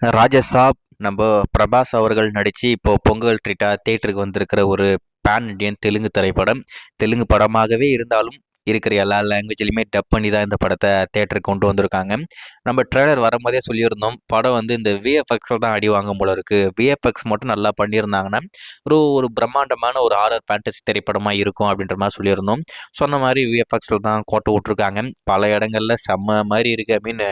ராஜசாப் நம்ம பிரபாஸ் அவர்கள் நடித்து இப்போ பொங்கல் ட்ரீட்டா தேட்டருக்கு வந்திருக்கிற ஒரு பேன் இண்டியன் தெலுங்கு திரைப்படம். தெலுங்கு படமாகவே இருந்தாலும் இருக்கிற எல்லா லாங்குவேஜ்லையுமே டப் பண்ணி தான் இந்த படத்தை தேட்டருக்கு கொண்டு வந்திருக்காங்க. நம்ம ட்ரெய்லர் வரும்போதே சொல்லியிருந்தோம், படம் வந்து இந்த விஎஃப்எக்ஸில் தான் அடி வாங்கும் போல இருக்குது. விஎஃப்எக்ஸ் மட்டும் நல்லா பண்ணியிருந்தாங்கன்னா ஒரு ஒரு பிரம்மாண்டமான ஒரு ஹாரர் ஃபேண்டசி திரைப்படமாக இருக்கும் அப்படின்ற மாதிரி சொல்லியிருந்தோம். சொன்ன மாதிரி விஎஃப்எக்ஸில் தான் கோட்டை விட்ருக்காங்க. பல இடங்கள்ல செம்ம மாதிரி இருக்குது.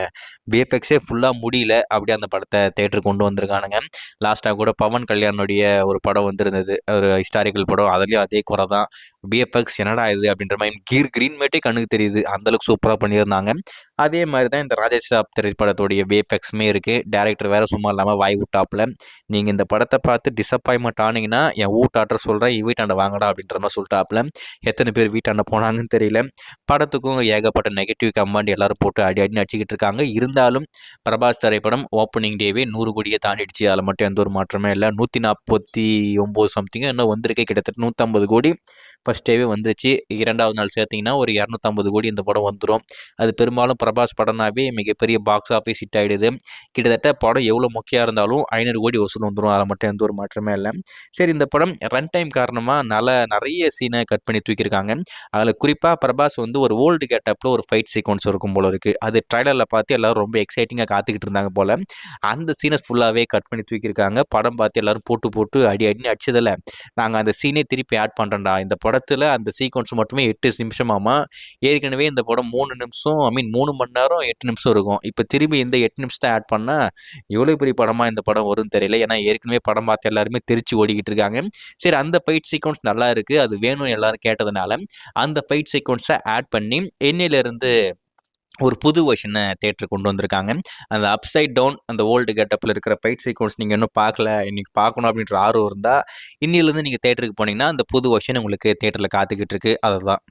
விஎஃப்எக்ஸே ஃபுல்லாக முடியல, அப்படியே அந்த படத்தை தேட்டருக்கு கொண்டு வந்திருக்கானுங்க. லாஸ்ட்டாக கூட பவன் கல்யாணுடைய ஒரு படம் வந்திருந்தது, ஒரு ஹிஸ்டாரிக்கல் படம். அதுலேயும் அதே குறை தான். விஎஃப்எக்ஸ் என்னடா இது அப்படின்ற மாதிரி கிரீன் மேட்டே கண்ணுக்கு தெரியுது, அந்தளவுக்கு சூப்பராக பண்ணியிருந்தாங்க. அதே மாதிரி தான் இந்த ராஜேஷாப் திரைப்படத்துடைய விஎஃப்எக்ஸுமே இருக்குது. டேரக்டர் வேறு சும்மா இல்லாமல் வாய் விட்டாப்புல, நீங்கள் இந்த படத்தை பார்த்து டிசப்பாயின்மெண்ட் ஆனீங்கன்னா என் வீட்டாட்ட சொல்கிறேன், வீட்டாண்ட வாங்கடா அப்படின்ற மாதிரி சொல்லிட்டாப்புல. எத்தனை பேர் வீட்டாண்ட போனாங்கன்னு தெரியல. படத்துக்கும் ஏகப்பட்ட நெகட்டிவ் கமெண்ட் எல்லாரும் போட்டு அடி அடின்னு அடிச்சுக்கிட்டு இருக்காங்க. இருந்தாலும் பிரபாஸ் திரைப்படம் ஓப்பனிங் டேவே 100 கோடியை தாண்டிடுச்சு. அதில் மட்டும் எந்த ஒரு மாற்றமே இல்லை. 149 சம்திங் இன்னும் வந்திருக்கு. கிட்டத்தட்ட 150 கோடி ஃபர்ஸ்ட் டேவே வந்துருச்சு. இரண்டாவது நாள் சேர்த்திங்கன்னா ஒரு 250 கோடி இந்த படம் வந்துடும். அது பெரும்பாலும் பிரபாஸ் படம்னாவே மிகப்பெரிய பாக்ஸ் ஆஃபீஸ் ஹிட் ஆகிடுது. கிட்டத்தட்ட படம் எவ்வளோ முக்கியம் இருந்தாலும் 500 கோடி வசூல் வந்துடும். அதில் மட்டும் எந்த ஒரு மாற்றமே இல்லை. சரி, இந்த படம் ரன் டைம் காரணமாக நிறைய சீனை கட் பண்ணி தூக்கியிருக்காங்க. அதில் குறிப்பாக பிரபாஸ் வந்து ஒரு ஓல்டு கெட்டப்பில் ஒரு ஃபைட் சீக்வன்ஸ் இருக்கும் போல இருக்குது. அது ட்ரைலரில் பார்த்து எல்லோரும் ரொம்ப எக்ஸைட்டிங்காக காத்துக்கிட்டு இருந்தாங்க போல். அந்த சீனை ஃபுல்லாகவே கட் பண்ணி தூக்கியிருக்காங்க. படம் பார்த்து எல்லோரும் போட்டு போட்டு அடி அடின்னு அடிச்சதில்ல, நாங்கள் அந்த சீனே திருப்பி ஆட் பண்ணுறோம்டா. இந்த படத்தில் அந்த சீக்வன்ஸ் மட்டுமே 8 நிமிஷமாமா. ஏற்கனவே இந்த படம் 3 நிமிஷம், 3 மணி நேரம் 8 நிமிஷம் இருக்கும். இப்போ திரும்பி இந்த 8 நிமிஷத்தை ஆட் பண்ணால் எவ்வளோ பெரிய படமாக இந்த படம் வரும்னு தெரியல. ஏன்னா ஏற்கனவே படம் பார்த்து எல்லாருமே தெரிச்சு ஓடிக்கிட்டு இருக்காங்க. சரி, அந்த ஃபைட் சீக்வன்ஸ் நல்லா இருக்குது, அது வேணும்னு எல்லாரும் கேட்டதுனால அந்த ஃபைட் சீக்வன்ஸை ஆட் பண்ணி இன்னையிலிருந்து ஒரு புது வெர்ஷனை தேட்டருக்கு கொண்டு வந்திருக்காங்க. அந்த அப்சைட் டவுன், அந்த ஓல்டு கெட்டப்பில் இருக்கிற ஃபைட் சீக்வன்ஸ் நீங்கள் இன்னும் பார்க்கல, இன்னைக்கு பார்க்கணும் அப்படின்ற ஆர்வம் இருந்தால் இன்னிலேருந்து நீங்கள் தேட்டருக்கு போனீங்கன்னா அந்த புது வெர்ஷன் உங்களுக்கு தேட்டரில் காத்துக்கிட்டு இருக்கு. அதுதான்.